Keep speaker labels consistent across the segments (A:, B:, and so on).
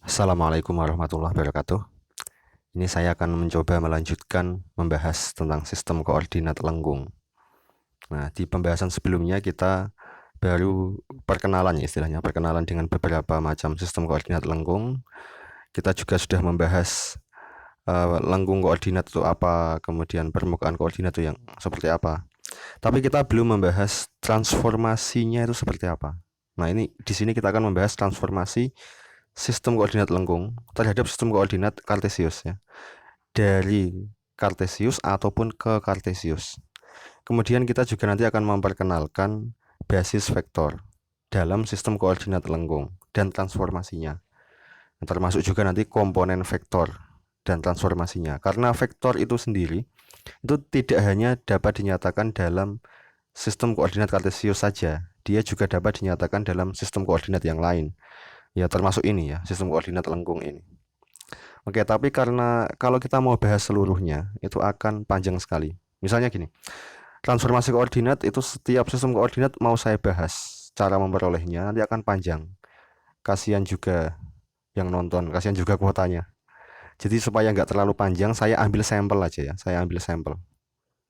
A: Assalamualaikum warahmatullahi wabarakatuh. Ini saya akan mencoba melanjutkan membahas tentang sistem koordinat lengkung. Nah, di pembahasan sebelumnya kita baru perkenalan ya istilahnya, perkenalan dengan beberapa macam sistem koordinat lengkung. Kita juga sudah membahas lengkung koordinat itu apa, kemudian permukaan koordinat itu yang seperti apa. Tapi kita belum membahas transformasinya itu seperti apa. Nah, ini di sini kita akan membahas transformasi sistem koordinat lengkung terhadap sistem koordinat kartesius ya. Dari kartesius ataupun ke kartesius. Kemudian kita juga nanti akan memperkenalkan basis vektor dalam sistem koordinat lengkung dan transformasinya. Termasuk juga nanti komponen vektor dan transformasinya. Karena vektor itu sendiri itu tidak hanya dapat dinyatakan dalam sistem koordinat kartesius saja, dia juga dapat dinyatakan dalam sistem koordinat yang lain. Ya termasuk ini ya, sistem koordinat lengkung ini. Oke, tapi karena kalau kita mau bahas seluruhnya, itu akan panjang sekali. Misalnya gini, transformasi koordinat itu setiap sistem koordinat mau saya bahas, cara memperolehnya nanti akan panjang. Kasihan juga yang nonton, kasihan juga kuotanya. Jadi supaya nggak terlalu panjang, saya ambil sampel aja ya, saya ambil sampel.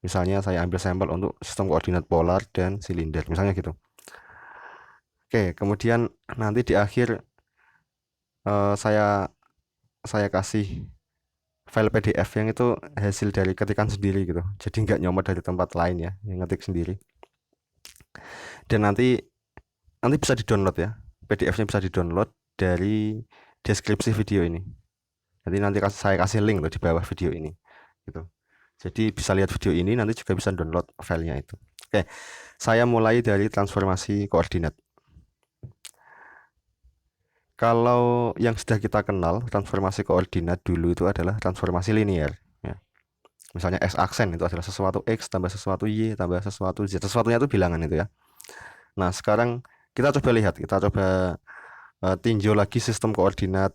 A: Misalnya saya ambil sampel untuk sistem koordinat polar dan silinder, misalnya gitu. Oke, kemudian nanti di akhir saya kasih file PDF yang itu hasil dari ketikan sendiri gitu. Jadi nggak nyomot dari tempat lain ya, yang ngetik sendiri. Dan nanti bisa di-download ya. PDF-nya bisa di-download dari deskripsi video ini. Nanti saya kasih link loh di bawah video ini. Gitu. Jadi bisa lihat video ini, nanti juga bisa download filenya itu. Oke, saya mulai dari transformasi koordinat. Kalau yang sudah kita kenal, transformasi koordinat dulu itu adalah transformasi linear. Ya. Misalnya x aksen itu adalah sesuatu x tambah sesuatu y tambah sesuatu z. Sesuatunya itu bilangan itu ya. Nah, sekarang kita coba lihat, kita coba tinjau lagi sistem koordinat.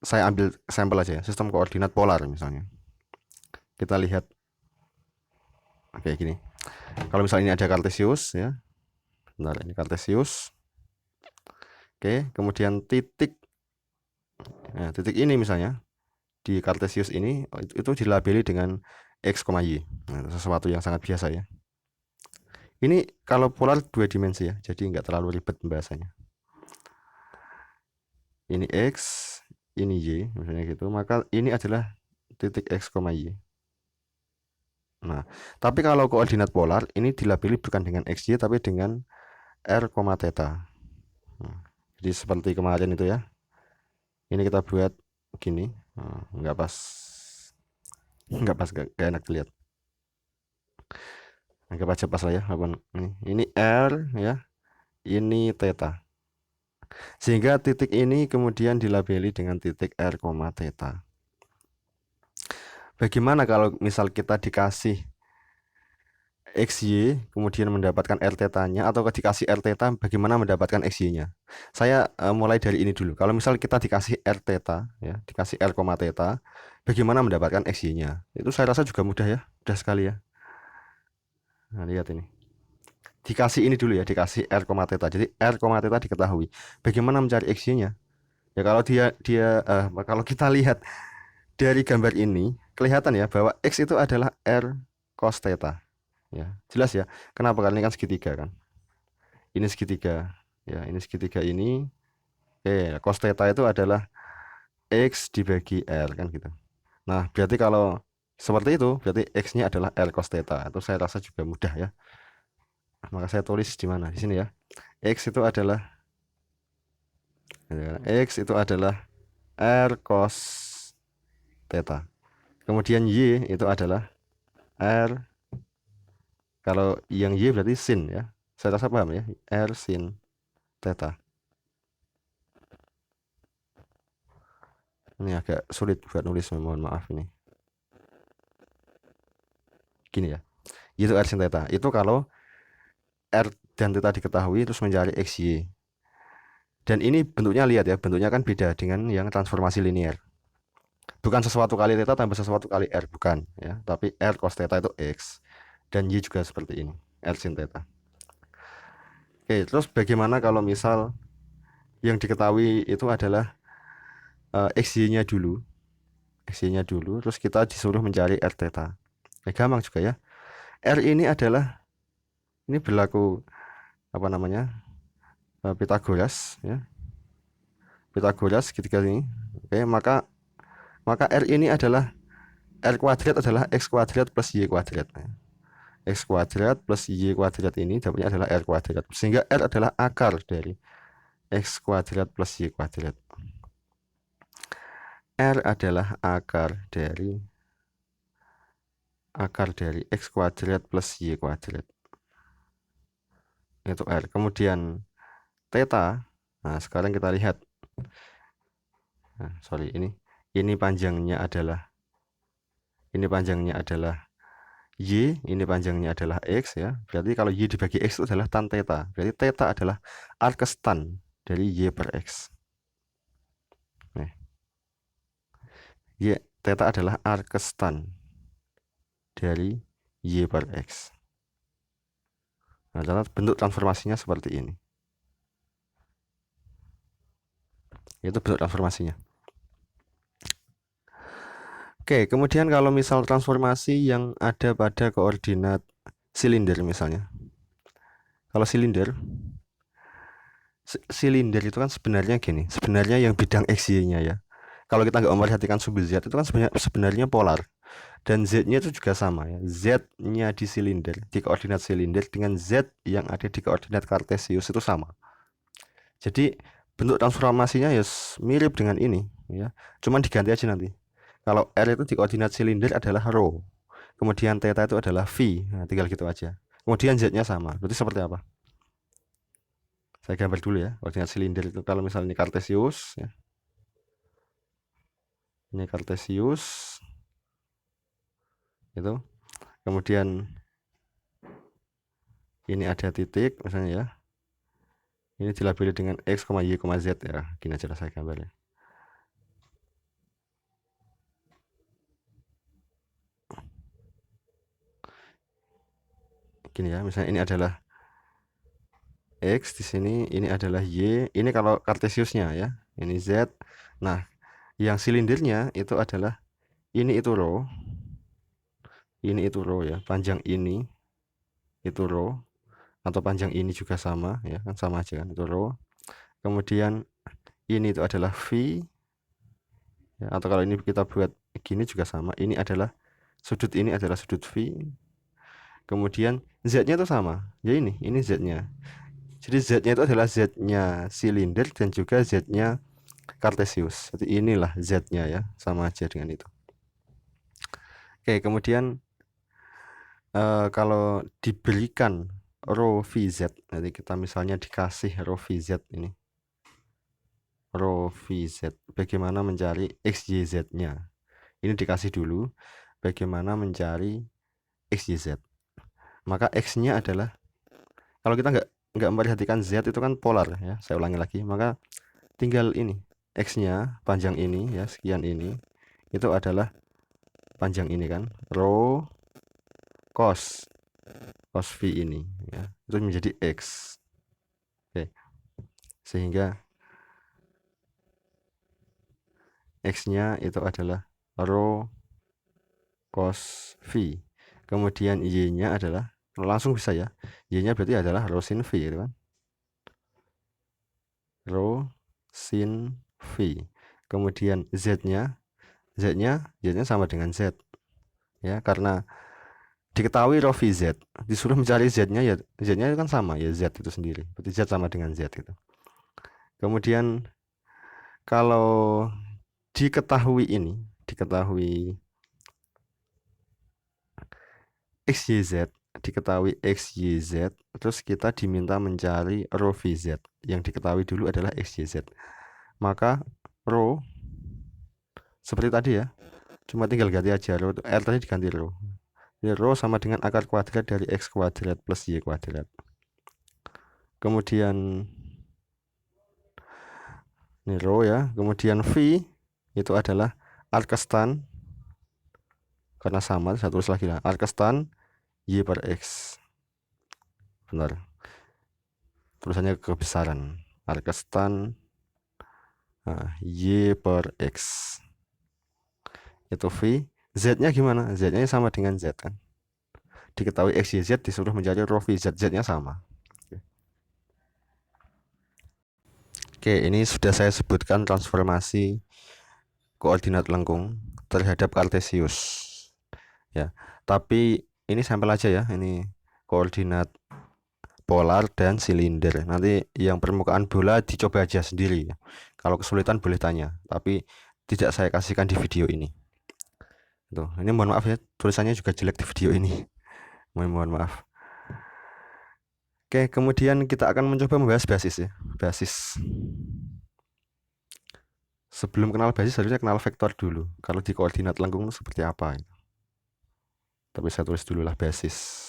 A: Saya ambil sampel aja ya, sistem koordinat polar misalnya. Kita lihat kayak gini. Kalau misalnya ini ada kartesius ya. Bentar, ini kartesius. Oke, kemudian titik. Nah, titik ini misalnya di kartesius ini itu dilabeli dengan x, y. Nah, sesuatu yang sangat biasa ya. Ini kalau polar dua dimensi ya, jadi nggak terlalu ribet pembahasannya. Ini x, ini y, misalnya gitu. Maka ini adalah titik x, y. Nah, tapi kalau koordinat polar ini dilabeli bukan dengan xy tapi dengan r, theta. Nah, jadi seperti kemarin itu ya. Ini kita buat gini. Nah, nggak pas, nggak enak dilihat. Anggap aja pas lah ya. Ini r ya, ini theta. Sehingga titik ini kemudian dilabeli dengan titik r, theta. Bagaimana kalau misal kita dikasih XY kemudian mendapatkan R theta-nya atau dikasih R theta bagaimana mendapatkan XY-nya? Saya mulai dari ini dulu. Kalau misal kita dikasih R theta ya, dikasih R, theta, bagaimana mendapatkan XY-nya? Itu saya rasa juga mudah ya, mudah sekali ya. Nah, lihat ini. Dikasih ini dulu ya, dikasih R, theta. Jadi R, theta diketahui. Bagaimana mencari XY-nya? Ya kalau kita lihat dari gambar ini kelihatan ya bahwa X itu adalah R cos theta. Ya, jelas ya. Kenapa? Karena ini kan segitiga kan. Ini segitiga. Ya, ini segitiga ini. Cos theta itu adalah X dibagi R kan gitu. Nah, berarti kalau seperti itu, berarti X-nya adalah R cos theta. Itu saya rasa juga mudah ya. Maka saya tulis di mana? Di sini ya. X itu adalah X itu adalah R cos theta. Kemudian Y itu adalah R, kalau yang Y berarti sin ya. Saya rasa paham ya. R sin theta. Ini agak sulit buat nulis, mohon maaf ini. Gini ya. Itu R sin theta. Itu kalau R dan theta diketahui terus mencari XY. Dan ini bentuknya lihat ya, bentuknya kan beda dengan yang transformasi linear. Bukan sesuatu kali theta tambah sesuatu kali R, bukan ya. Tapi R cos theta itu X. Dan Y juga seperti ini, R sin theta. Oke, terus bagaimana kalau misal yang diketahui itu adalah XY-nya dulu, terus kita disuruh mencari R theta. Gampang juga ya. R ini adalah, ini berlaku apa namanya, Pitagoras ya, Pitagoras ketika ini. Oke, maka R ini adalah, R kuadrat adalah X kuadrat plus Y kuadrat. X kuadrat plus Y kuadrat ini dapatnya adalah R kuadrat, sehingga R adalah akar dari X kuadrat plus Y kuadrat. R adalah akar dari X kuadrat plus Y kuadrat, itu R. Kemudian theta, nah sekarang kita lihat, ini panjangnya adalah, Y, ini panjangnya adalah X ya. Berarti kalau Y dibagi X itu adalah tan theta. Berarti theta adalah arcus tan dari Y per X. Nah, Y, theta adalah arcus tan dari Y per X. Nah, bentuk transformasinya seperti ini. Itu bentuk transformasinya. Oke, kemudian kalau misal transformasi yang ada pada koordinat silinder misalnya. Kalau silinder itu kan sebenarnya gini, sebenarnya yang bidang XY-nya ya. Kalau kita nggak memperhatikan sumbu Z itu kan sebenarnya polar. Dan Z-nya itu juga sama ya. Z-nya di silinder, di koordinat silinder dengan Z yang ada di koordinat kartesius itu sama. Jadi bentuk transformasinya ya mirip dengan ini ya. Cuman diganti aja nanti. Kalau R itu di koordinat silinder adalah rho. Kemudian theta itu adalah V. Nah, tinggal gitu aja. Kemudian Z-nya sama. Berarti seperti apa? Saya gambar dulu ya. Koordinat silinder itu kalau misalnya ini kartesius ya. Ini kartesius. Itu. Kemudian ini ada titik misalnya ya. Ini dilabeli dengan X, Y, Z ya. Gini aja saya gambarnya. Gini ya, misalnya ini adalah X di sini, ini adalah Y, ini kalau kartesiusnya ya, ini Z. Nah, yang silindernya itu adalah ini itu rho, ya, panjang ini itu rho, atau panjang ini juga sama ya, kan sama aja kan, itu rho. Kemudian ini itu adalah V ya, atau kalau ini kita buat gini juga sama, ini adalah sudut, ini adalah sudut V. Kemudian Z-nya itu sama. Ya ini Z-nya. Jadi Z-nya itu adalah Z-nya silinder dan juga Z-nya kartesius. Jadi inilah Z-nya ya, sama aja dengan itu. Oke, kemudian kalau diberikan rho VZ, nanti kita misalnya dikasih rho VZ ini. Rho VZ, bagaimana mencari XYZ-nya? Ini dikasih dulu bagaimana mencari XYZ. Maka X-nya adalah, kalau kita nggak memperhatikan Z itu kan polar ya, saya ulangi lagi, maka tinggal ini X-nya panjang ini ya, sekian ini, itu adalah panjang ini kan, rho cos V ini ya, itu menjadi X. Oke, sehingga X-nya itu adalah rho cos V. Kemudian Y-nya adalah, langsung bisa ya, Y-nya berarti adalah rho sin V gitu kan, rho sin V. Kemudian Z-nya sama dengan Z ya, karena diketahui rho VZ, disuruh mencari Z-nya ya, Z-nya kan sama ya, Z itu sendiri, berarti Z sama dengan Z gitu. Kemudian kalau diketahui XYZ, terus kita diminta mencari rho VZ, yang diketahui dulu adalah XYZ, maka rho seperti tadi ya, cuma tinggal ganti aja rho, R tadi diganti rho. Jadi rho sama dengan akar kuadrat dari X kuadrat plus Y kuadrat. Kemudian ini rho ya, kemudian V itu adalah arcus tan, karena sama, saya tulis lagi lah, arcus tan Y per X. Benar, tulisannya kebesaran, arcus tan Nah, Y per X itu V. Z-nya gimana? Z-nya sama dengan Z kan. Diketahui X, Y, Z, disuruh mencari rho V. Z-nya sama. Oke, ini sudah saya sebutkan transformasi koordinat lengkung terhadap Kartesius. Ya, tapi ini sampel aja ya. Ini koordinat polar dan silinder. Nanti yang permukaan bola dicoba aja sendiri. Kalau kesulitan boleh tanya, tapi tidak saya kasihkan di video ini. Tuh, ini mohon maaf ya, tulisannya juga jelek di video ini. Mohon maaf. Oke, kemudian kita akan mencoba membahas basis ya. Basis. Sebelum kenal basis harusnya kenal vektor dulu. Kalau di koordinat lengkung itu seperti apa? Tapi saya tulis dulu lah basis.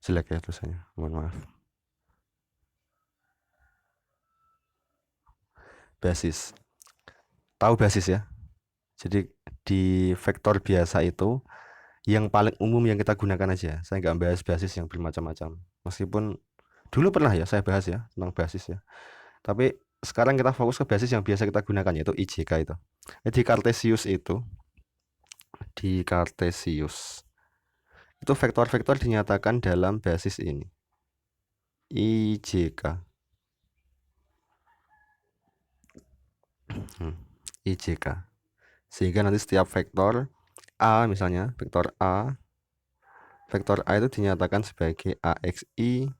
A: Jelek ya tulisannya, mohon maaf. Basis. Tahu basis ya? Jadi di vektor biasa itu yang paling umum yang kita gunakan aja. Saya nggak bahas basis yang bermacam-macam. Meskipun dulu pernah ya saya bahas ya tentang basis ya. Tapi sekarang kita fokus ke basis yang biasa kita gunakan yaitu IJK itu. Di Kartesius itu vektor-vektor dinyatakan dalam basis ini. IJK. IJK. Sehingga nanti setiap vektor A misalnya, vektor A itu dinyatakan sebagai AXI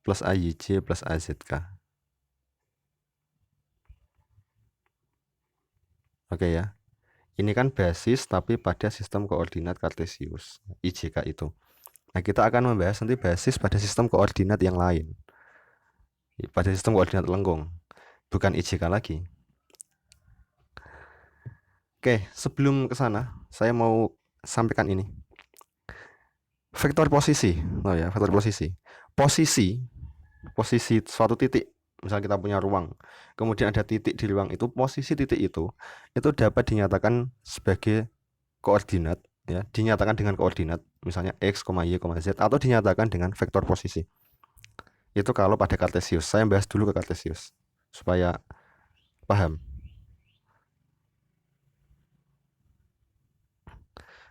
A: plus AYJ plus AZK. Oke ya. Ini kan basis tapi pada sistem koordinat Kartesius, IJK itu. Nah, kita akan membahas nanti basis pada sistem koordinat yang lain. Pada sistem koordinat lengkung, bukan IJK lagi. Oke, sebelum ke sana, saya mau sampaikan ini. Vektor posisi. Oh ya, vektor posisi. Posisi suatu titik. Misal kita punya ruang, kemudian ada titik di ruang itu, posisi titik itu dapat dinyatakan sebagai koordinat ya, dinyatakan dengan koordinat misalnya X, Y, Z atau dinyatakan dengan vektor posisi. Itu kalau pada Kartesius. Saya bahas dulu ke Kartesius supaya paham.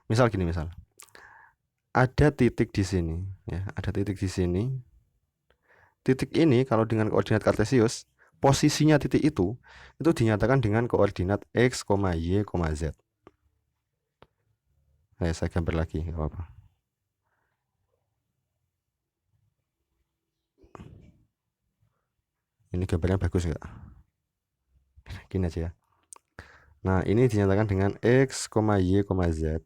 A: Misal gini, misal ada titik di sini ya, ada titik di sini. Titik ini kalau dengan koordinat Kartesius, posisinya titik itu dinyatakan dengan koordinat X, Y, Z. Saya gambar lagi, nggak apa-apa. Ini gambarnya bagus nggak? Gini aja ya. Nah, ini dinyatakan dengan X, Y, Z.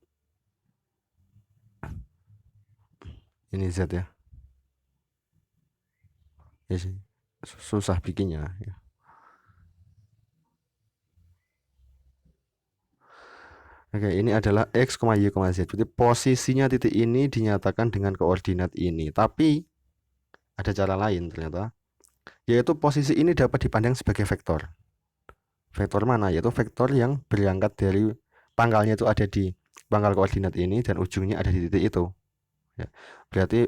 A: Ini Z ya. Ya sih, susah bikinnya ya. Oke, ini adalah X, Y, Z. Jadi posisinya titik ini dinyatakan dengan koordinat ini. Tapi ada cara lain ternyata, yaitu posisi ini dapat dipandang sebagai vektor. Vektor mana? Yaitu vektor yang berangkat dari pangkalnya itu ada di pangkal koordinat ini dan ujungnya ada di titik itu. Ya, berarti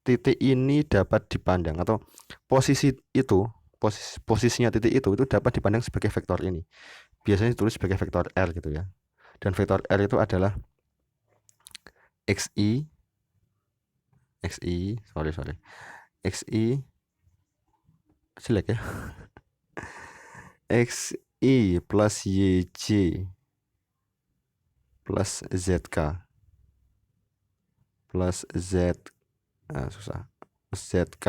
A: titik ini dapat dipandang atau posisi itu, posisinya titik itu dapat dipandang sebagai vektor ini. Biasanya ditulis sebagai vektor R gitu ya. Dan vektor R itu adalah XI, jelek ya. XI plus YJ plus ZK plus susah, ZK.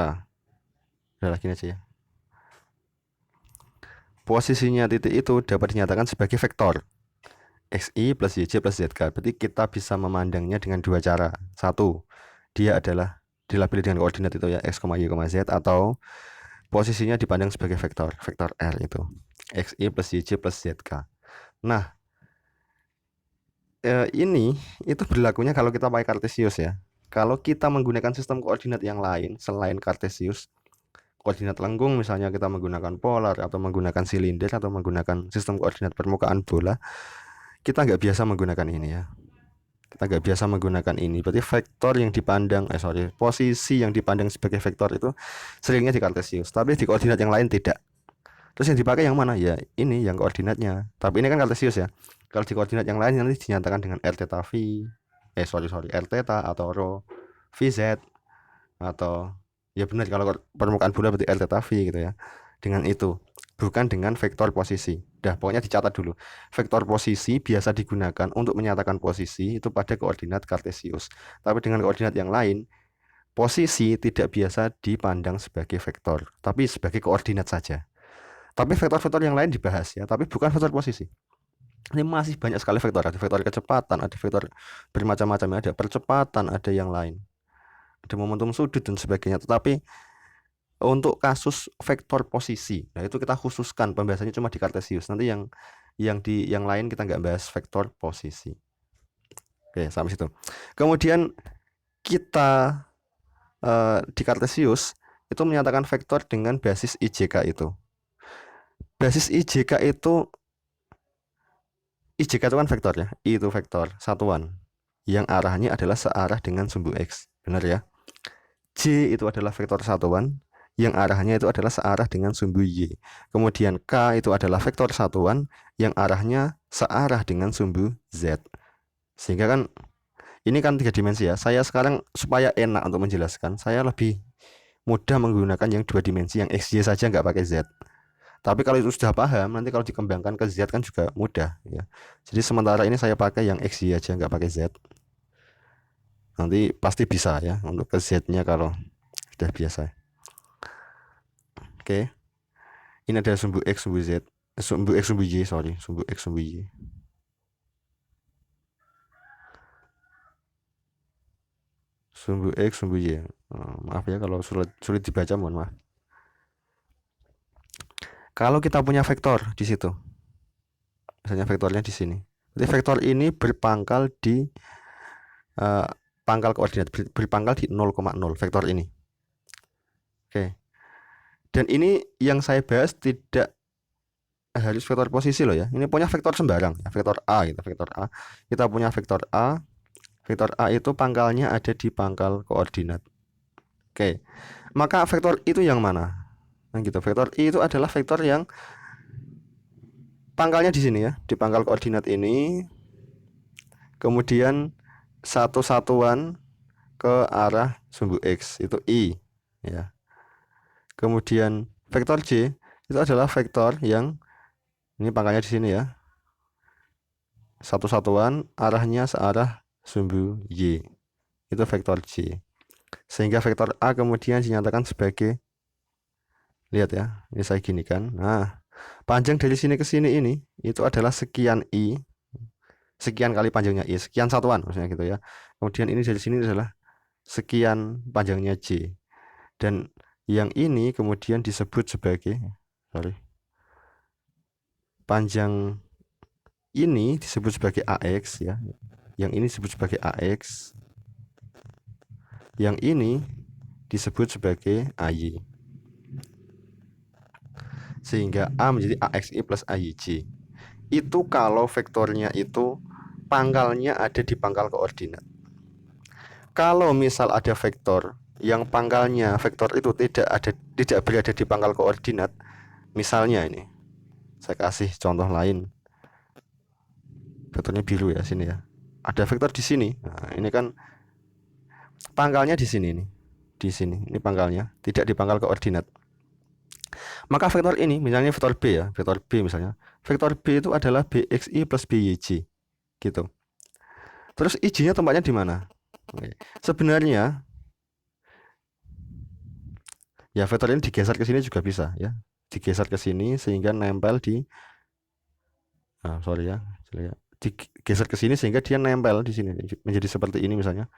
A: Udah lagi aja ya. Posisinya titik itu dapat dinyatakan sebagai vektor XI plus YJ plus ZK. Berarti kita bisa memandangnya dengan dua cara. Satu, dia adalah dilabeli dengan koordinat itu ya, X, Y, Z, atau posisinya dipandang sebagai vektor R itu XI plus YJ plus ZK. Nah, ini itu berlakunya kalau kita pakai Kartesius ya. Kalau kita menggunakan sistem koordinat yang lain selain Kartesius, koordinat lengkung misalnya kita menggunakan polar atau menggunakan silinder atau menggunakan sistem koordinat permukaan bola, kita nggak biasa menggunakan ini ya. Kita nggak biasa menggunakan ini. Berarti vektor yang dipandang, posisi yang dipandang sebagai vektor itu seringnya di Kartesius, tapi di koordinat yang lain tidak. Terus yang dipakai yang mana? Ya ini yang koordinatnya. Tapi ini kan Kartesius ya. Kalau di koordinat yang lain nanti dinyatakan dengan r theta v, r theta atau rho vz, atau ya benar kalau permukaan bulat berarti r theta v gitu ya. Dengan itu, bukan dengan vektor posisi. Dah, pokoknya dicatat dulu. Vektor posisi biasa digunakan untuk menyatakan posisi itu pada koordinat Kartesius. Tapi dengan koordinat yang lain, posisi tidak biasa dipandang sebagai vektor, tapi sebagai koordinat saja. Tapi vektor-vektor yang lain dibahas ya, tapi bukan vektor posisi. Ini masih banyak sekali vektor. Ada vektor kecepatan, ada vektor bermacam-macam, ada percepatan, ada yang lain, ada momentum sudut dan sebagainya. Tetapi untuk kasus vektor posisi, nah itu kita khususkan pembahasannya cuma di Kartesius. Nanti yang lain kita nggak bahas vektor posisi. Oke, sampai situ. Kemudian kita di Kartesius itu menyatakan vektor dengan basis IJK itu. Basis IJK itu kan vektor ya. I itu vektor satuan yang arahnya adalah searah dengan sumbu X. Benar ya? J itu adalah vektor satuan yang arahnya itu adalah searah dengan sumbu Y. Kemudian K itu adalah vektor satuan yang arahnya searah dengan sumbu Z. Sehingga kan ini kan 3 dimensi ya. Saya sekarang supaya enak untuk menjelaskan, saya lebih mudah menggunakan yang 2 dimensi, yang XY saja nggak pakai Z. Tapi kalau itu sudah paham, nanti kalau dikembangkan ke Z kan juga mudah ya. Jadi sementara ini saya pakai yang XY aja, nggak pakai Z. Nanti pasti bisa ya untuk ke Z-nya kalau sudah biasa. Oke. Ini ada sumbu X, sumbu Z, sumbu X, sumbu Y, sumbu X, sumbu Y. Sumbu X, sumbu Y. Maaf ya kalau sulit dibaca, mohon maaf. Kalau kita punya vektor di situ, misalnya vektornya di sini, jadi vektor ini berpangkal di pangkal koordinat, berpangkal di 0,0 vektor ini. Oke. Dan ini yang saya bahas tidak harus vektor posisi loh ya. Ini punya vektor sembarang, ya, vektor A gitu, vektor A. Kita punya vektor A. Vektor A itu pangkalnya ada di pangkal koordinat. Oke. Maka vektor itu yang mana? Nah gitu. Vektor I itu adalah vektor yang pangkalnya di sini ya, di pangkal koordinat ini. Kemudian satu satuan ke arah sumbu X itu I ya. Kemudian vektor J itu adalah vektor yang ini pangkalnya di sini ya. Satu satuan arahnya searah sumbu Y. Itu vektor J. Sehingga vektor A kemudian dinyatakan sebagai, lihat ya, ini saya ginikan. Nah, panjang dari sini ke sini ini itu adalah sekian I, sekian kali panjangnya I, sekian satuan maksudnya gitu ya. Kemudian ini dari sini adalah sekian panjangnya J. Dan yang ini kemudian disebut sebagai, panjang ini disebut sebagai AX ya. Yang ini disebut sebagai AX. Yang ini disebut sebagai AY. Sehingga A menjadi AXI plus AYJ. Itu kalau vektornya itu pangkalnya ada di pangkal koordinat. Kalau misal ada vektor yang pangkalnya vektor itu tidak berada di pangkal koordinat, misalnya ini, saya kasih contoh lain. Vektornya biru ya sini ya. Ada vektor di sini. Nah, ini kan pangkalnya di sini nih. Di sini. Ini pangkalnya, tidak di pangkal koordinat. Maka vektor ini, misalnya vektor B ya, vektor B misalnya. Vektor B itu adalah BXI plus BYJ. Gitu. Terus IJ-nya tempatnya di mana? Sebenarnya ya vektor ini digeser ke sini juga bisa ya. Digeser ke sini sehingga nempel di digeser ke sini sehingga dia nempel di sini menjadi seperti ini misalnya.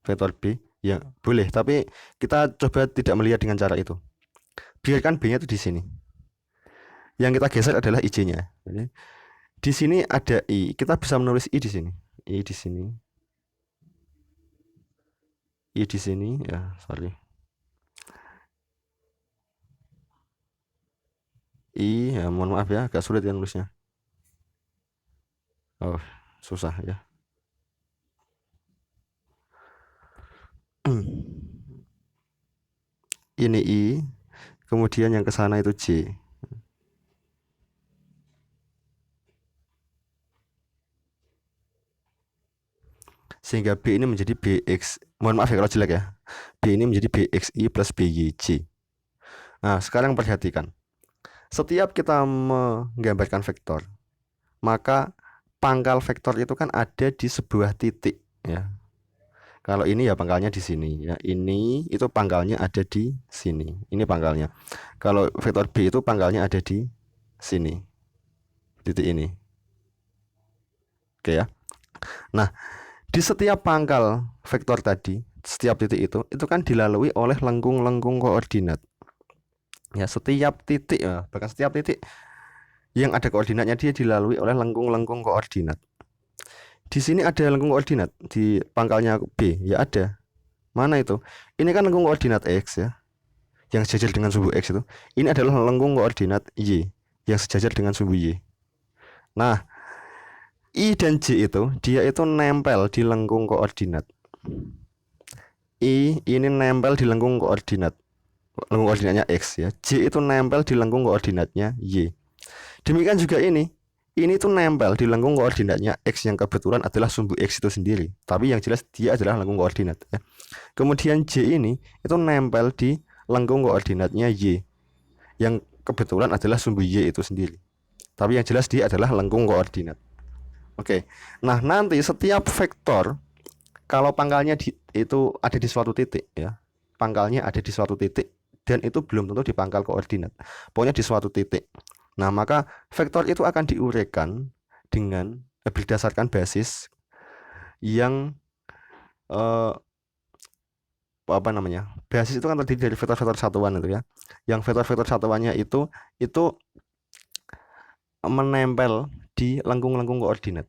A: Vektor B ya boleh, tapi kita coba tidak melihat dengan cara itu. Biarkan B-nya itu di sini. Yang kita geser adalah IJ-nya. Jadi di sini ada I, kita bisa menulis I di sini. I di sini. I di sini ya, I ya, mohon maaf ya, agak sulit ya nulisnya. Oh, susah ya. ini I, kemudian yang ke sana itu J. Sehingga B ini menjadi BX, mohon maaf ya kalau jelek ya, B ini menjadi BXI plus BYJ. Nah, sekarang perhatikan, setiap kita menggambarkan vektor, maka pangkal vektor itu kan ada di sebuah titik ya. Kalau ini ya pangkalnya di sini ya. Ini itu pangkalnya ada di sini. Ini pangkalnya. Kalau vektor B itu pangkalnya ada di sini. Titik ini. Oke ya. Nah, di setiap pangkal vektor tadi, setiap titik itu kan dilalui oleh lengkung-lengkung koordinat. Ya, setiap titik ya, bahkan setiap titik yang ada koordinatnya dia dilalui oleh lengkung-lengkung koordinat. Di sini ada lengkung koordinat di pangkalnya B, ya ada. Mana itu? Ini kan lengkung koordinat X ya, yang sejajar dengan sumbu X itu. Ini adalah lengkung koordinat Y, yang sejajar dengan sumbu Y. Nah, I dan J itu dia itu nempel di lengkung koordinat. I ini nempel di lengkung koordinat koordinatnya X ya. J itu nempel di lengkung koordinatnya Y. Demikian juga ini tuh nempel di lengkung koordinatnya X yang kebetulan adalah sumbu X itu sendiri. Tapi yang jelas dia adalah lengkung koordinat ya. Kemudian J ini itu nempel di lengkung koordinatnya Y yang kebetulan adalah sumbu Y itu sendiri. Tapi yang jelas dia adalah lengkung koordinat. Oke. Nah, nanti setiap vektor kalau pangkalnya itu ada di suatu titik ya. Pangkalnya ada di suatu titik dan itu belum tentu di pangkal koordinat. Pokoknya di suatu titik. Nah, maka vektor itu akan diuraikan dengan berdasarkan basis yang eh, apa namanya? Basis itu kan terdiri dari vektor-vektor satuan itu ya. Yang vektor-vektor satuannya itu menempel di lengkung-lengkung koordinat.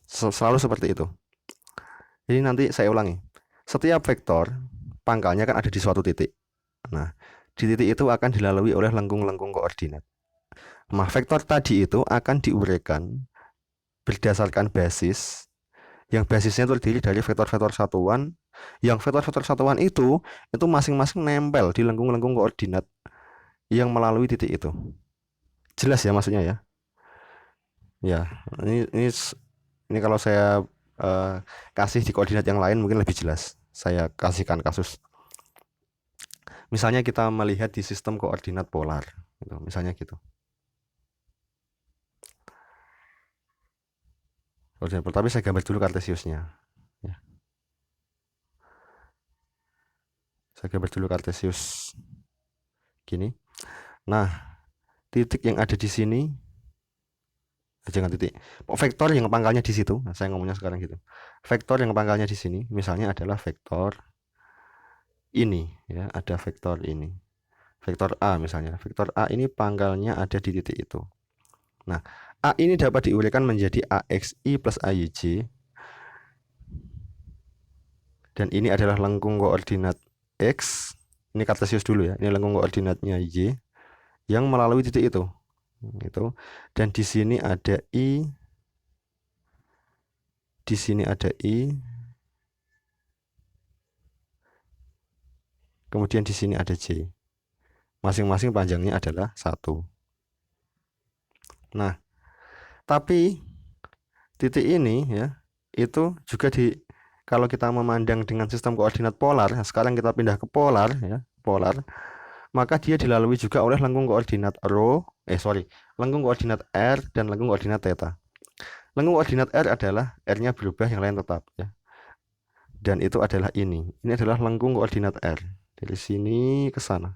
A: Selalu seperti itu. Jadi nanti saya ulangi. Setiap vektor pangkalnya kan ada di suatu titik. Nah, di titik itu akan dilalui oleh lengkung-lengkung koordinat. Nah, vektor tadi itu akan diuraikan berdasarkan basis yang basisnya terdiri dari vektor-vektor satuan, yang vektor-vektor satuan itu masing-masing nempel di lengkung-lengkung koordinat yang melalui titik itu. Jelas ya maksudnya ya? Ya, ini kalau saya kasih di koordinat yang lain mungkin lebih jelas. Saya kasihkan kasus. Misalnya kita melihat di sistem koordinat polar, gitu, misalnya gitu. Tapi saya gambar dulu kartesiusnya. Ya. Saya gambar dulu kartesius gini. Nah, titik yang ada di sini, jangan titik, vektor yang pangkalnya di situ. Nah, saya ngomongnya sekarang gitu. Vektor yang pangkalnya di sini, misalnya adalah vektor ini, ya, ada vektor ini, vektor A misalnya. Vektor A ini pangkalnya ada di titik itu. Nah, A ini dapat diuraikan menjadi AXI plus AYJ. Dan ini adalah lengkung koordinat X. Ini kartesius dulu ya. Ini lengkung koordinatnya Y yang melalui titik itu. Dan di sini ada I. Di sini ada I. Kemudian di sini ada J. Masing-masing panjangnya adalah 1. Nah, tapi titik ini ya, itu juga kalau kita memandang dengan sistem koordinat polar, sekarang kita pindah ke polar ya, polar, maka dia dilalui juga oleh lengkung koordinat lengkung koordinat R dan lengkung koordinat theta. Lengkung koordinat R adalah R-nya berubah, yang lain tetap ya. Dan itu adalah ini. Ini adalah lengkung koordinat R. Dari sini ke sana.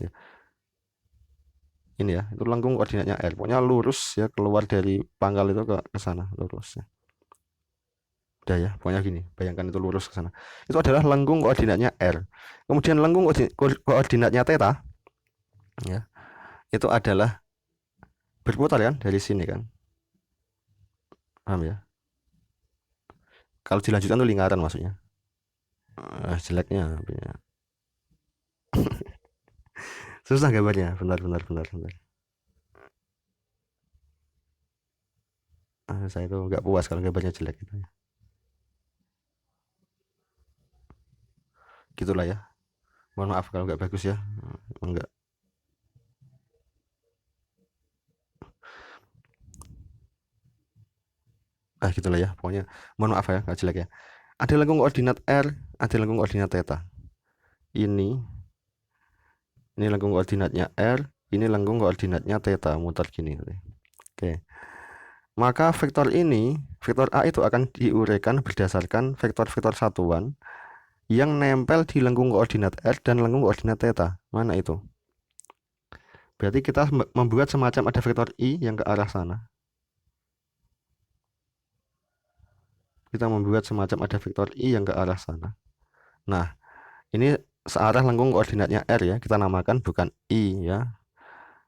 A: Ya. Ini ya, itu lengkung koordinatnya R. Pokoknya lurus ya, keluar dari pangkal itu ke sana, lurus ya. Udah ya, pokoknya gini, bayangkan itu lurus ke sana. Itu adalah lengkung koordinatnya R. Kemudian lengkung koordinatnya theta ya. Itu adalah berputar kan dari sini kan. Paham ya? Kalau dilanjutkan tuh lingkaran maksudnya. Jeleknya ya. Susah gambarnya, bentar. Saya tuh nggak puas kalau gambarnya jelek gitu ya. Gitulah ya. Mohon maaf kalau nggak bagus ya. Enggak. Gitulah ya. Pokoknya mohon maaf ya, nggak jelek ya. Ada lengkung koordinat R, ada lengkung koordinat theta. Ini lengkung koordinatnya R, ini lengkung koordinatnya theta, muter gini. Oke. Maka vektor ini, vektor A itu akan diuraikan berdasarkan vektor-vektor satuan yang nempel di lengkung koordinat R dan lengkung koordinat theta. Mana itu? Berarti kita membuat semacam ada vektor I yang ke arah sana. Kita membuat semacam ada vektor I yang ke arah sana. Nah, ini searah lengkung koordinatnya R ya. Kita namakan bukan I ya.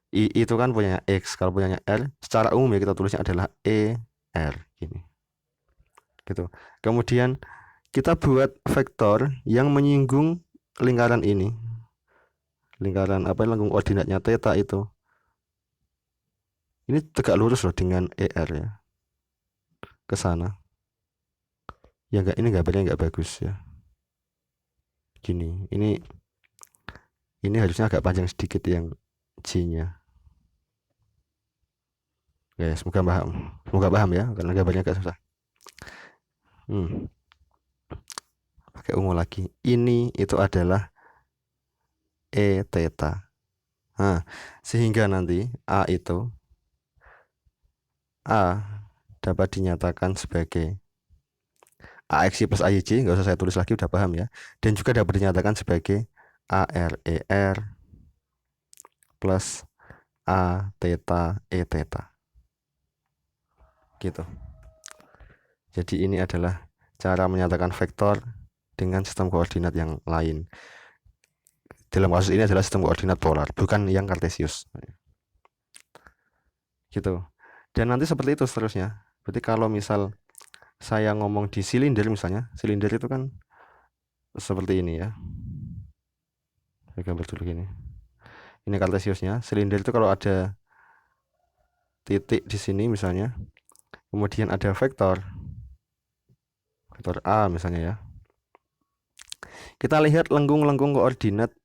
A: I itu kan punyanya X, kalau punyanya R secara umum ya kita tulisnya adalah ER gini. Gitu. Kemudian kita buat vektor yang menyinggung lingkaran ini. Lingkaran apa, lengkung koordinatnya theta itu. Ini tegak lurus loh dengan ER ya. Ke sana. Ya enggak, ini gambarnya enggak bagus ya. Gini, ini harusnya agak panjang sedikit yang J-nya. Oke, semoga paham ya, karena gambarnya agak susah. Pakai ungu lagi. Ini itu adalah E theta. Nah, sehingga nanti A dapat dinyatakan sebagai AXY plus AYJ, nggak usah saya tulis lagi, udah paham ya. Dan juga dapat dinyatakan sebagai ARER plus A theta E theta. Gitu. Jadi ini adalah cara menyatakan vektor dengan sistem koordinat yang lain. Dalam kasus ini adalah sistem koordinat polar, bukan yang kartesius. Gitu. Dan nanti seperti itu seterusnya. Berarti kalau misal saya ngomong di silinder misalnya, silinder itu kan seperti ini ya. Saya gambar dulu gini. Ini kartesiusnya. Silinder itu kalau ada titik di sini misalnya, kemudian ada vektor A misalnya ya. Kita lihat lengkung-lengkung koordinat.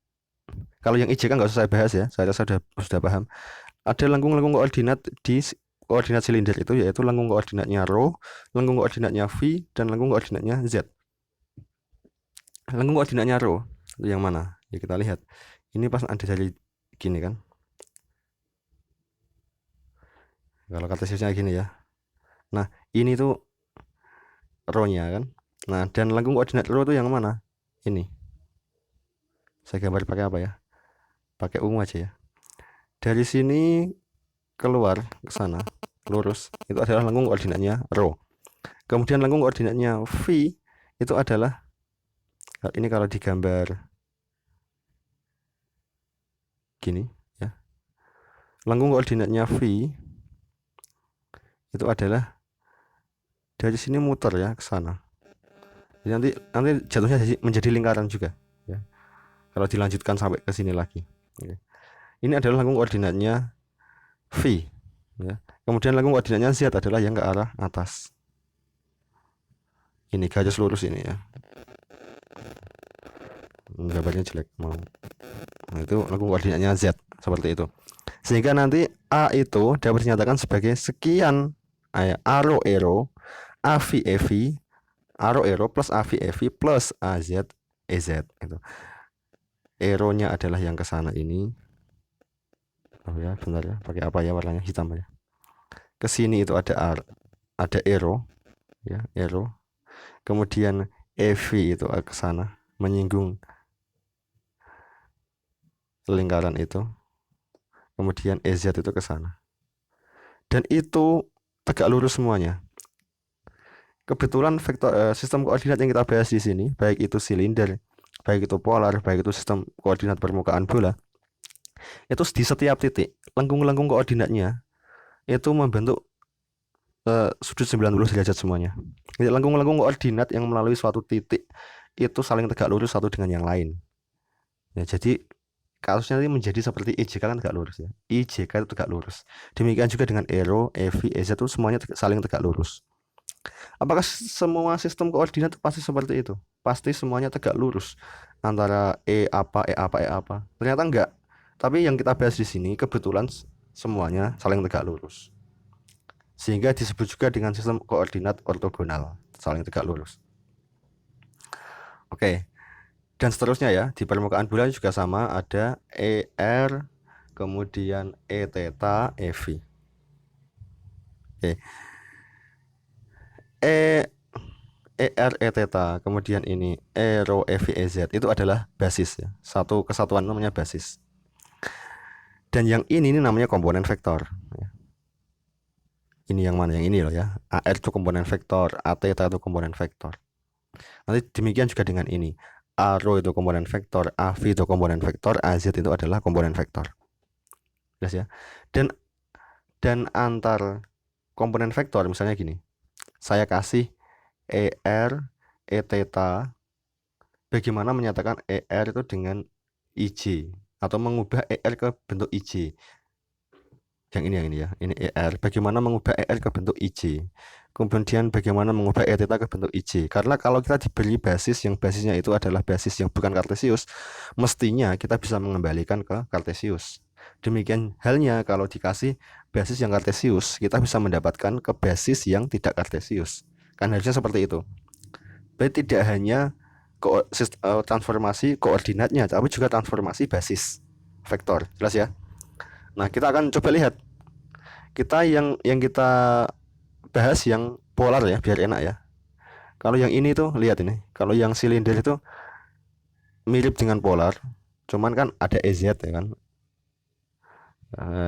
A: Kalau yang IJ kan nggak usah saya bahas ya, saya rasa sudah paham. Ada lengkung-lengkung koordinat di koordinat silinder itu, yaitu lengkung koordinatnya ρ, lengkung koordinatnya V, dan lengkung koordinatnya Z. Lengkung koordinatnya ρ itu yang mana? Ya kita lihat. Ini pas ada dari gini kan. Kalau kartesiusnya gini ya. Nah, ini tuh ρ-nya kan. Nah, dan lengkung koordinat ρ itu yang mana? Ini. Saya gambar pakai apa ya? Pakai ungu aja ya. Dari sini keluar ke sana, lurus, itu adalah lengkung koordinatnya ρ. Kemudian lengkung koordinatnya V itu adalah, ini kalau digambar gini ya. Lengkung koordinatnya V itu adalah dari sini muter ya ke sana. Jadi nanti jatuhnya menjadi lingkaran juga ya. Kalau dilanjutkan sampai ke sini lagi. Oke. Ini adalah lengkung koordinatnya V ya. Kemudian lengkung koordinatnya Z adalah yang ke arah atas. Ini garis lurus ini ya. Gambarnya jelek mau. Nah, itu lengkung koordinatnya Z seperti itu. Sehingga nanti A itu dapat dinyatakan sebagai sekian ARO ERO AV EV ARO ERO plus AV EV plus AZ EZ itu. ERO-nya adalah yang ke sana ini. Oh ya, bentar ya, pakai apa ya warnanya, hitam aja. Ke sini itu ada ERO ya, ERO. Kemudian EV itu ke sana menyinggung lingkaran itu. Kemudian EZ itu ke sana. Dan itu tegak lurus semuanya. Kebetulan vektor sistem koordinat yang kita bahas di sini, baik itu silinder, baik itu polar, baik itu sistem koordinat permukaan bola, itu di setiap titik lengkung-lengkung koordinatnya itu membentuk sudut 90 derajat semuanya. Jadi lengkung-lengkung koordinat yang melalui suatu titik itu saling tegak lurus satu dengan yang lain. Ya, jadi kasusnya ini menjadi seperti IJK kan tegak lurus ya. IJK itu tegak lurus. Demikian juga dengan ERO, EV, EZ itu semuanya saling tegak lurus. Apakah semua sistem koordinat pasti seperti itu? Pasti semuanya tegak lurus antara E apa, E apa, E apa. Ternyata enggak. Tapi yang kita bahas di sini kebetulan semuanya saling tegak lurus. Sehingga disebut juga dengan sistem koordinat ortogonal, saling tegak lurus. Oke. Dan seterusnya ya, di permukaan bulan juga sama, ada ER, kemudian E theta, EV. Oke. E ER E theta, kemudian ini E rho EV EZ itu adalah basis ya. Satu kesatuan namanya basis. Dan yang ini namanya komponen vektor. Ini yang mana? Yang ini loh ya. AR itu komponen vektor, A theta itu komponen vektor. Nanti demikian juga dengan ini. A rho itu komponen vektor, AV itu komponen vektor, AZ itu adalah komponen vektor. Jelas ya. Dan antar komponen vektor misalnya gini. Saya kasih ER E theta, bagaimana menyatakan ER itu dengan IJ atau mengubah ER ke bentuk IJ. Yang ini ya, ini ER. Bagaimana mengubah ER ke bentuk IJ. Kemudian bagaimana mengubah E theta ke bentuk IJ. Karena kalau kita diberi basis yang basisnya itu adalah basis yang bukan kartesius, mestinya kita bisa mengembalikan ke kartesius. Demikian halnya kalau dikasih basis yang kartesius, kita bisa mendapatkan ke basis yang tidak kartesius. Kan harusnya seperti itu. Berarti tidak hanya transformasi koordinatnya, tapi juga transformasi basis vektor. Jelas ya? Nah, kita akan coba lihat. Kita yang kita bahas yang polar ya, biar enak ya. Kalau yang ini tuh lihat ini. Kalau yang silinder itu mirip dengan polar, cuman kan ada EZ ya kan.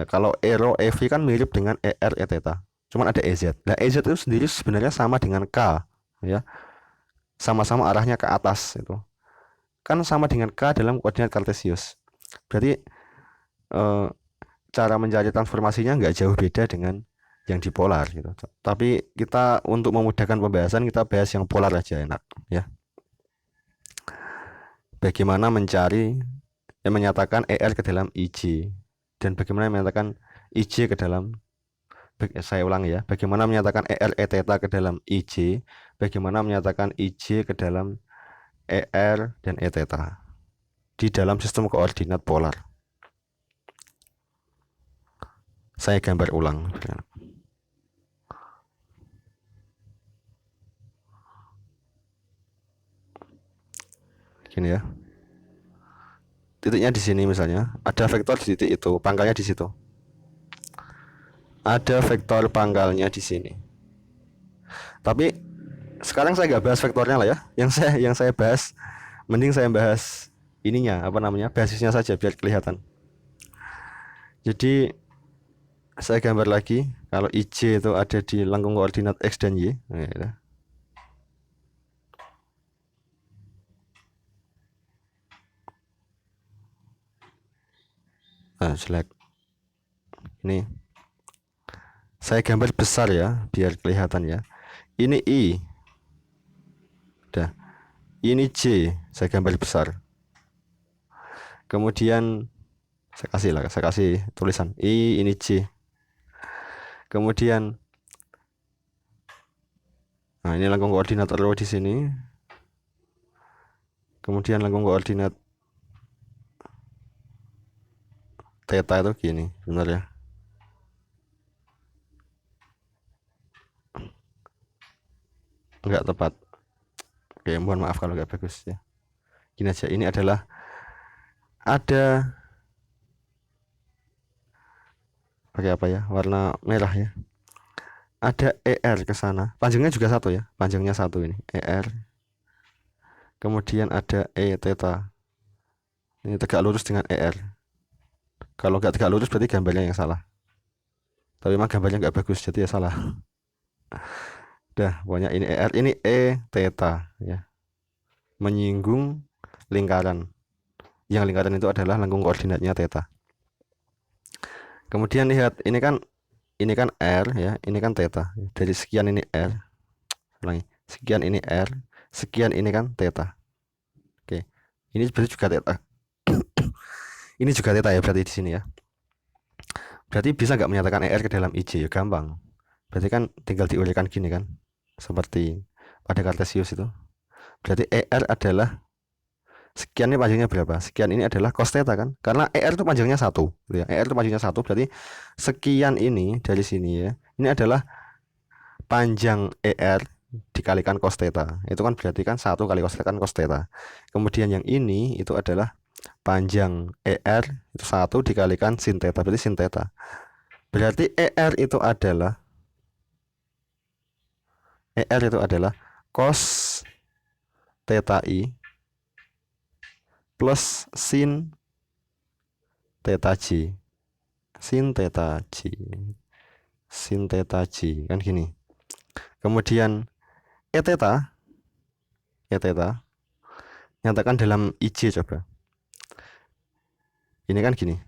A: Kalau Ero EV kan mirip dengan ER E theta, cuman ada EZ. Nah, EZ itu sendiri sebenarnya sama dengan K ya. Sama-sama arahnya ke atas itu. Kan sama dengan K dalam koordinat kartesius. Berarti eh, cara mencari transformasinya nggak jauh beda dengan yang di polar gitu. Tapi kita untuk memudahkan pembahasan kita bahas yang polar aja enak ya. Bagaimana mencari yang menyatakan ER ke dalam IJ dan bagaimana menyatakan IJ ke dalam, saya ulang ya, bagaimana menyatakan ER E theta ke dalam IJ, bagaimana menyatakan IJ ke dalam ER dan E theta di dalam sistem koordinat polar. Saya gambar ulang. Gini ya. Titiknya di sini misalnya, ada vektor di titik itu, pangkalnya di situ. Ada vektor pangkalnya di sini. Tapi sekarang saya nggak bahas vektornya lah ya. Yang saya bahas, mending saya bahas ininya, apa namanya, basisnya saja biar kelihatan. Jadi saya gambar lagi, kalau IJ itu ada di lengkung koordinat X dan Y. Nah, jelek. Ini saya gambar besar ya, biar kelihatan ya. Ini I. Udah. Ini J, saya gambar besar. Kemudian saya kasih tulisan I, ini J. Kemudian nah, ini lengkung koordinat rho di sini. Kemudian lengkung koordinat theta itu gini, benar ya? Enggak tepat. Oke, mohon maaf kalau nggak bagus ya. Gini aja, ini adalah ada pakai apa ya? Warna merah ya. Ada ER ke sana. Panjangnya juga satu ya. Panjangnya satu ini, ER. Kemudian ada E theta. Ini tegak lurus dengan ER. Kalau nggak tegak lurus berarti gambarnya yang salah. Tapi memang gambarnya nggak bagus, jadi ya salah. Udah, pokoknya ini ER, ini E theta ya. Menyinggung lingkaran. Yang lingkaran itu adalah lengkung koordinatnya theta. Kemudian lihat, ini kan R ya, ini kan theta. Dari sekian ini R. Ulangi. Sekian ini R, sekian ini kan theta. Oke. Ini berarti juga theta. Ini juga theta ya berarti di sini ya. Berarti bisa nggak menyatakan ER ke dalam IJ? Ya gampang. Berarti kan tinggal diuraikan gini kan. seperti pada Kartesius itu. Berarti ER adalah sekian, ini panjangnya berapa? Sekian ini adalah cos theta kan? Karena ER itu panjangnya 1, gitu ya. ER itu panjangnya 1, berarti sekian ini dari sini ya. Ini adalah panjang ER dikalikan cos theta. Itu kan berarti kan 1 kali cos theta kan cos theta. Kemudian yang ini itu adalah panjang ER itu 1 dikalikan sin theta, berarti sin theta. Berarti ER itu adalah cos theta I plus sin theta J. Sin theta J kan gini. Kemudian E theta nyatakan dalam IJ coba. Ini kan gini.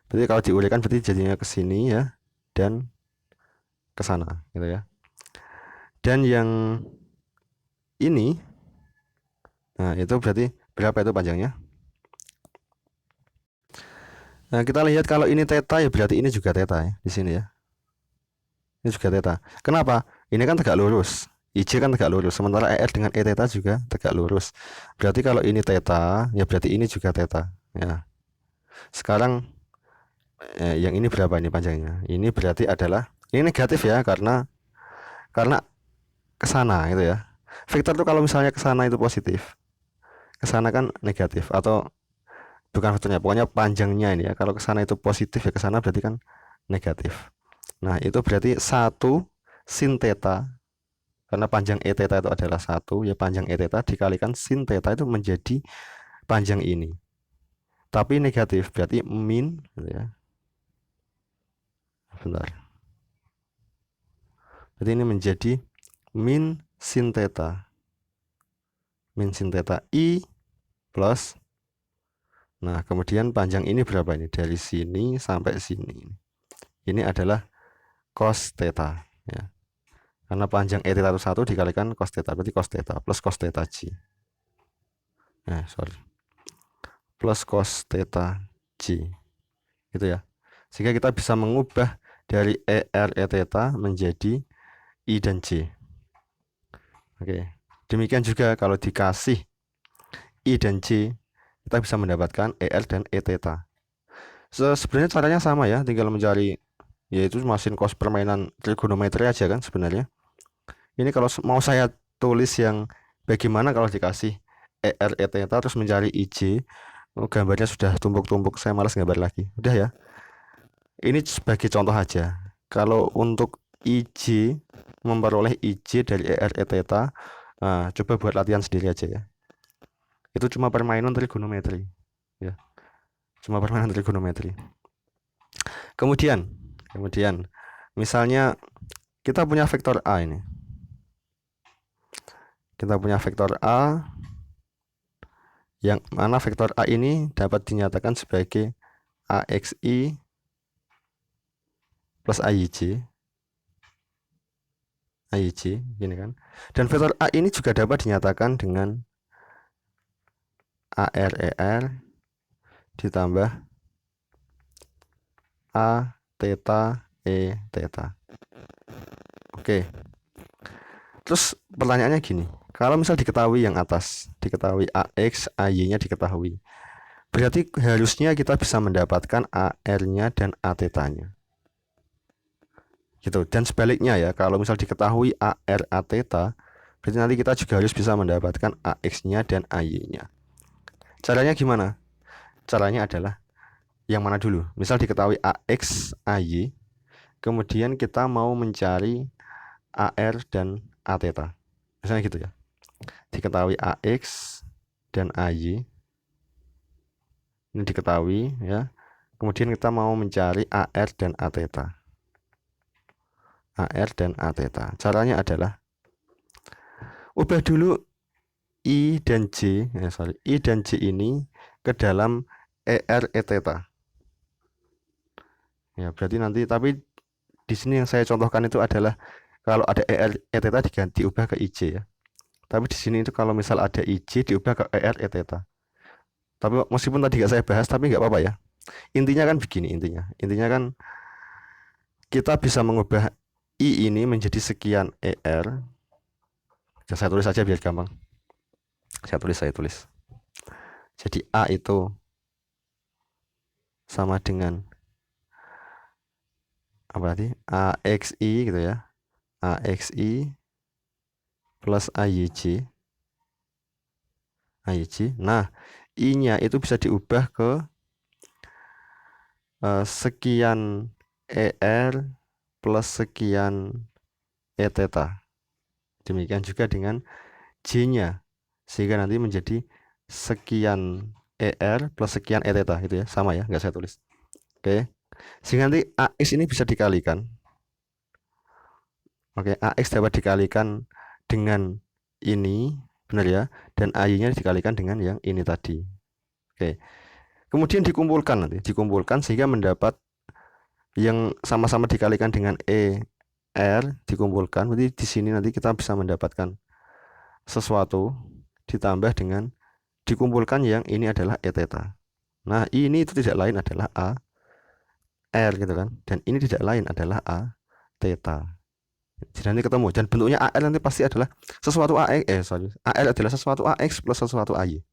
A: Berarti kalau diuraikan berarti jadinya ke sini ya dan ke sana gitu ya. Dan yang ini, nah itu berarti berapa itu panjangnya? Nah, kita lihat kalau ini theta ya berarti ini juga theta ya di sini ya. Ini juga theta. Kenapa? Ini kan tegak lurus. IJ kan tegak lurus, sementara ER dengan E theta juga tegak lurus. Berarti kalau ini theta, ya berarti ini juga theta. Ya. Sekarang yang ini berapa ini panjangnya? Ini berarti adalah ini negatif ya karena ke sana gitu ya. Vektor tuh kalau misalnya ke sana itu positif, ke sana kan negatif, atau bukan vektornya, pokoknya panjangnya ini ya. Kalau ke sana itu positif ya ke sana berarti kan negatif. Nah, itu berarti 1 sin theta, karena panjang E theta itu adalah 1 ya, panjang E theta dikalikan sin theta itu menjadi panjang ini. Tapi negatif berarti min gitu ya. Bentar. Berarti ini menjadi min sin theta I plus, nah kemudian panjang ini berapa ini? Dari sini sampai sini. Ini adalah cos theta ya. Karena panjang E theta itu 1 dikalikan cos theta, berarti cos theta plus cos theta J. Plus cos theta J. Gitu ya. Sehingga kita bisa mengubah dari ER E theta menjadi I dan J. Oke. Demikian juga kalau dikasih I dan J, kita bisa mendapatkan ER dan E theta. Sebenarnya caranya sama ya, tinggal mencari, yaitu mesin cos permainan trigonometri aja kan sebenarnya. Ini kalau mau saya tulis yang bagaimana kalau dikasih ER E theta terus mencari IJ, gambarnya sudah tumpuk-tumpuk, saya malas gambar lagi. Udah ya. Ini sebagai contoh aja. Kalau untuk IJ, memperoleh IJ dari ER E theta, nah, coba buat latihan sendiri aja ya. Itu cuma permainan trigonometri ya. Cuma permainan trigonometri. Kemudian misalnya kita punya vektor A ini. Kita punya vektor A yang mana vektor A ini dapat dinyatakan sebagai AXI plus AYJ gini kan. Dan vektor A ini juga dapat dinyatakan dengan ARER ditambah A theta E theta. Oke. Terus pertanyaannya gini, kalau misal diketahui yang atas, diketahui AX, AY-nya diketahui, berarti harusnya kita bisa mendapatkan AR-nya dan A theta-nya. Gitu. Dan sebaliknya ya, kalau misal diketahui AR, A theta, berarti nanti kita juga harus bisa mendapatkan AX-nya dan AY-nya. Caranya gimana? Caranya adalah yang mana dulu? Misal diketahui AX, AY, kemudian kita mau mencari AR dan A theta. Misalnya gitu ya. Diketahui AX dan AY. Ini diketahui ya. Kemudian kita mau mencari AR dan A theta. AR dan A theta. Caranya adalah ubah dulu I dan J, I dan J ini ke dalam ER E theta. Ya, berarti nanti, tapi di sini yang saya contohkan itu adalah kalau ada ER E theta diubah ke IJ ya. Tapi di sini itu kalau misal ada IJ diubah ke ER E theta. Tapi meskipun tadi nggak saya bahas, tapi nggak apa-apa ya. Intinya kan begini, intinya kan kita bisa mengubah I ini menjadi sekian ER Saya tulis saja biar gampang. Saya tulis. Jadi A itu sama dengan apa tadi? AXI gitu ya. AXI plus AYJ. Nah, I-nya itu bisa diubah ke sekian ER plus sekian E theta. Demikian juga dengan J-nya. Sehingga nanti menjadi sekian ER plus sekian E theta gitu ya. Sama ya, nggak saya tulis. Oke. Sehingga nanti AX ini bisa dikalikan. Oke, AX dapat dikalikan dengan ini, benar ya. Dan AY-nya dikalikan dengan yang ini tadi. Oke. Kemudian dikumpulkan sehingga mendapat yang sama-sama dikalikan dengan ER dikumpulkan. Berarti di sini nanti kita bisa mendapatkan sesuatu ditambah dengan dikumpulkan yang ini adalah E theta. Nah, ini itu tidak lain adalah A R gitu kan. Dan ini tidak lain adalah A theta. Jadi nanti ketemu dan bentuknya AR nanti pasti adalah sesuatu AX AR adalah sesuatu AX plus sesuatu AY.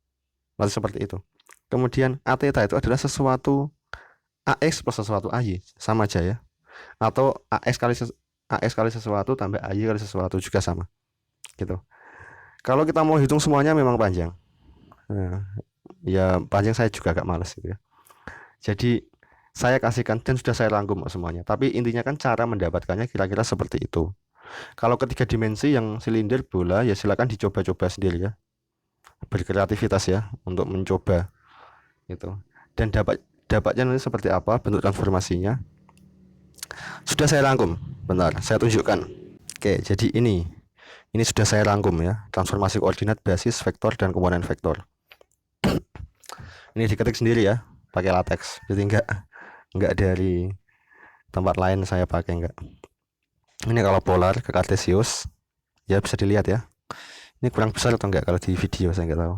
A: Lalu seperti itu. Kemudian A theta itu adalah sesuatu AX plus sesuatu AY, sama aja ya. Atau AX kali sesuatu tambah AY kali sesuatu juga sama. Gitu. Kalau kita mau hitung semuanya memang panjang. Nah, ya panjang saya juga agak males gitu ya. Jadi saya kasihkan dan sudah saya rangkum semuanya. Tapi intinya kan cara mendapatkannya kira-kira seperti itu. Kalau ketiga dimensi yang silinder bola ya silakan dicoba-coba sendiri ya. Berkreativitas ya untuk mencoba gitu. Dan dapatnya nanti seperti apa bentuk transformasinya. Sudah saya rangkum. Bentar, saya tunjukkan. Oke, jadi ini sudah saya rangkum ya. Transformasi koordinat basis vektor dan komponen vektor. Ini diketik sendiri ya, pakai latex. Jadi enggak dari tempat lain saya pakai enggak. Ini kalau polar ke kartesius ya bisa dilihat ya. Ini kurang besar atau enggak kalau di video saya enggak tahu.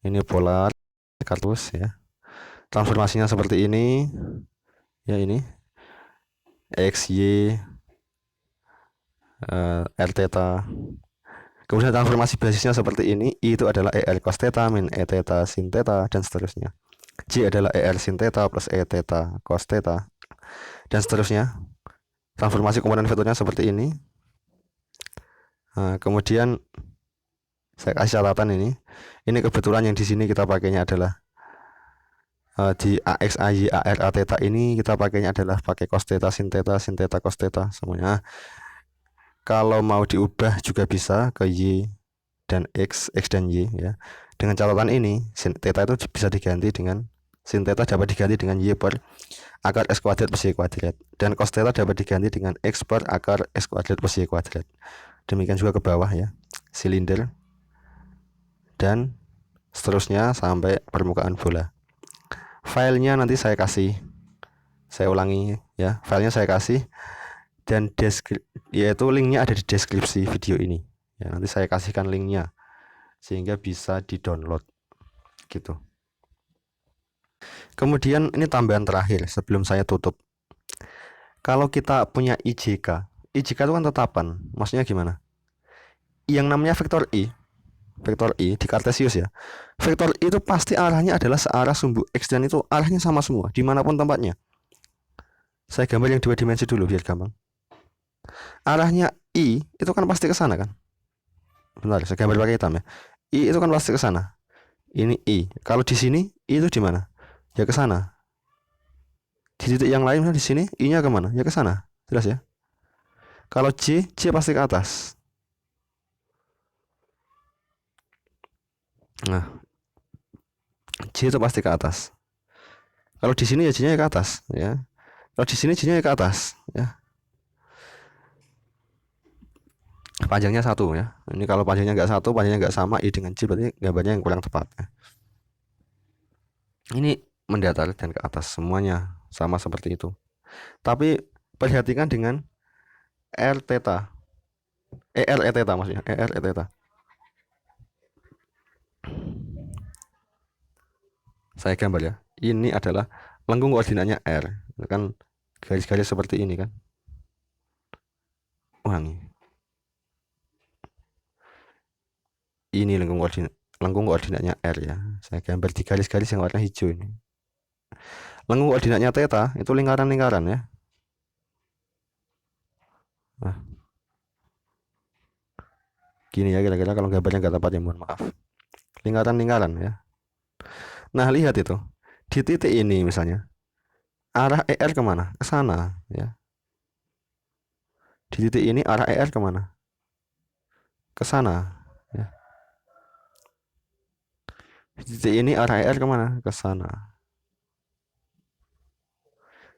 A: Ini polar kartus ya. Transformasinya seperti ini. Ya ini X, Y, R theta. Kemudian transformasi basisnya seperti ini. I itu adalah ER cos theta min E theta sin theta dan seterusnya. J adalah ER sin theta plus E theta cos theta dan seterusnya. Transformasi komponen vektornya seperti ini. Nah, kemudian saya kasih catatan ini. Ini kebetulan yang di sini kita pakainya adalah di AX, AY, AR, A theta ini kita pakainya adalah pakai cos theta, sin theta, cos theta semuanya. Kalau mau diubah juga bisa ke Y dan X dan Y ya. Dengan catatan ini, sin theta itu bisa diganti dengan sin theta dapat diganti dengan Y per akar S kuadrat plus Y kuadrat. Dan cos theta dapat diganti dengan X per akar S kuadrat plus Y kuadrat. Demikian juga ke bawah ya. Silinder dan seterusnya sampai permukaan bola. Filenya nanti saya kasih. Saya ulangi ya. Filenya saya kasih dan yaitu linknya ada di deskripsi video ini ya, nanti saya kasihkan linknya sehingga bisa di-download gitu. Kemudian ini tambahan terakhir sebelum saya tutup. Kalau kita punya IJK itu kan tetapan, maksudnya gimana? Yang namanya vektor I di kartesius ya, vektor I itu pasti arahnya adalah searah sumbu X dan itu arahnya sama semua dimanapun tempatnya. Saya gambar yang 2 dimensi dulu biar gampang. Arahnya I itu kan pasti ke sana kan. Bentar, saya gambar pakai hitam ya. I itu kan pasti ke sana. Ini I. Kalau di sini I itu di mana? Ya ke sana. Di titik yang lain di sini I-nya ke mana? Ya ke sana. Jelas ya? Kalau J pasti ke atas. Nah, J itu pasti ke atas. Kalau di sini ya J-nya ke atas ya. Kalau di sini J-nya ke atas ya. Panjangnya satu ya. Ini kalau panjangnya nggak satu, panjangnya nggak sama I dengan J berarti gambarnya yang kurang tepat ya. Ini mendatar dan ke atas semuanya sama seperti itu. Tapi perhatikan dengan R theta. ER E theta maksudnya, ER E theta. Saya gambar ya. Ini adalah lengkung koordinatnya R. Kan garis-garis seperti ini kan. Wangi. ini lengkung koordinatnya R ya. Saya gambar di garis-garis yang warna hijau ini. Lengkung koordinatnya theta itu lingkaran-lingkaran ya. Nah, gini ya kira-kira kalau gambarnya nggak tepat ya mohon maaf. Lingkaran-lingkaran ya. Nah lihat itu di titik ini misalnya arah ER kemana? Ke sana ya. Di titik ini arah ER kemana? Ke sana ya. Di titik ini arah ER kemana? Ke sana.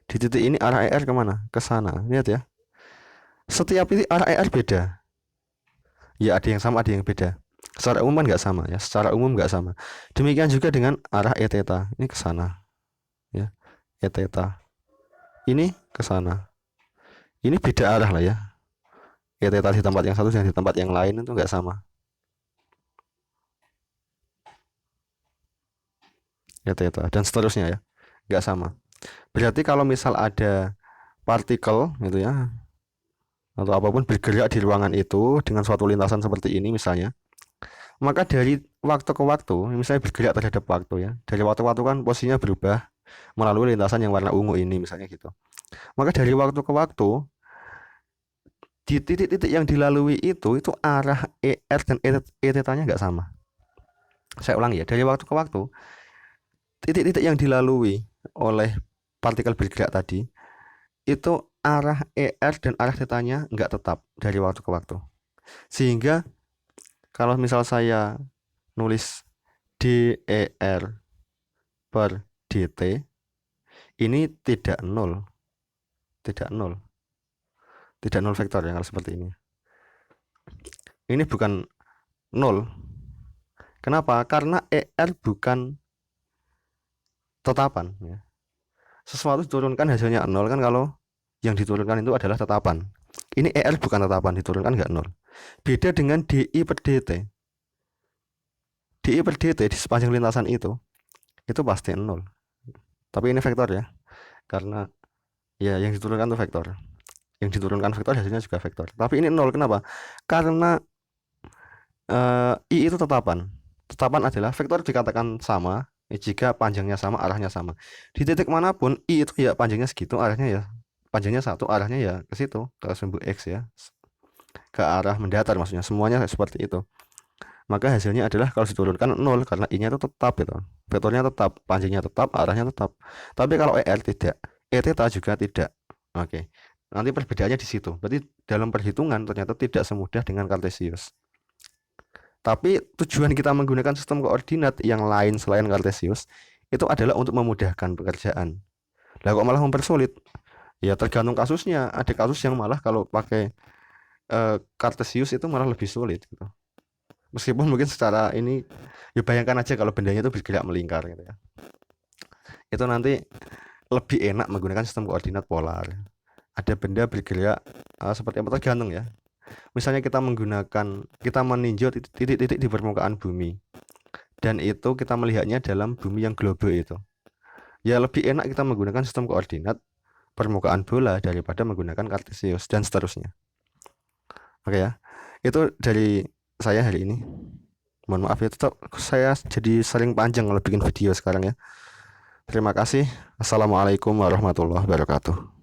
A: Di titik ini arah ER kemana? Ke sana. Lihat ya. Setiap titik arah ER beda. Ya ada yang sama, ada yang beda. Secara umum kan nggak sama ya. Secara umum nggak sama. Demikian juga dengan arah E theta. Ini ke sana. Ya. E theta. Ini ke sana. Ini beda arah lah ya. E theta di tempat yang satu dan di tempat yang lain itu nggak sama. E theta dan seterusnya ya. Nggak sama. Berarti kalau misal ada partikel gitu ya, atau apapun bergerak di ruangan itu dengan suatu lintasan seperti ini misalnya, maka dari waktu ke waktu, misalnya bergerak terhadap waktu ya, dari waktu ke waktu kan posisinya berubah melalui lintasan yang warna ungu ini misalnya gitu. Maka dari waktu ke waktu di titik-titik yang dilalui itu arah ER dan E theta-nya nggak sama. Saya ulang ya, dari waktu ke waktu titik-titik yang dilalui oleh partikel bergerak tadi itu arah ER dan arah theta-nya nggak tetap dari waktu ke waktu. Sehingga kalau misal saya nulis DER per DT ini tidak nol. Tidak nol. Tidak nol vektor ya kalau seperti ini. Ini bukan nol. Kenapa? Karena ER bukan tetapan ya. Sesuatu diturunkan hasilnya nol kan kalau yang diturunkan itu adalah tetapan. Ini ER bukan tetapan, diturunkan nggak nol. Beda dengan DI per DT. DI per DT di sepanjang lintasan itu pasti nol. Tapi ini vektor ya, karena ya yang diturunkan itu vektor. Yang diturunkan vektor hasilnya juga vektor. Tapi ini nol, kenapa? Karena I itu tetapan. Tetapan adalah vektor dikatakan sama jika panjangnya sama, arahnya sama. Di titik manapun I itu ya panjangnya segitu, arahnya ya panjangnya satu, arahnya ya ke situ, ke sumbu X ya, ke arah mendatar maksudnya, semuanya seperti itu. Maka hasilnya adalah kalau diturunkan nol karena I-nya itu tetap gitu. Vektornya tetap, panjangnya tetap, arahnya tetap. Tapi kalau ER tidak, E theta juga tidak. Oke. Nanti perbedaannya di situ. Berarti dalam perhitungan ternyata tidak semudah dengan Kartesius. Tapi tujuan kita menggunakan sistem koordinat yang lain selain Kartesius itu adalah untuk memudahkan pekerjaan. Lah kok malah mempersulit? Ya tergantung kasusnya. Ada kasus yang malah kalau pakai Kartesius itu malah lebih sulit gitu. Meskipun mungkin secara ini ya bayangkan aja kalau bendanya itu bergerak melingkar gitu ya. Itu nanti lebih enak menggunakan sistem koordinat polar. Ada benda bergerak seperti apa tergantung ya. Misalnya kita meninjau titik-titik di permukaan bumi. Dan itu kita melihatnya dalam bumi yang globe itu. Ya lebih enak kita menggunakan sistem koordinat permukaan bola daripada menggunakan Kartesius dan seterusnya. Oke ya. Itu dari saya hari ini. Mohon maaf ya, tetap saya jadi sering panjang kalau bikin video sekarang ya. Terima kasih. Assalamualaikum warahmatullahi wabarakatuh.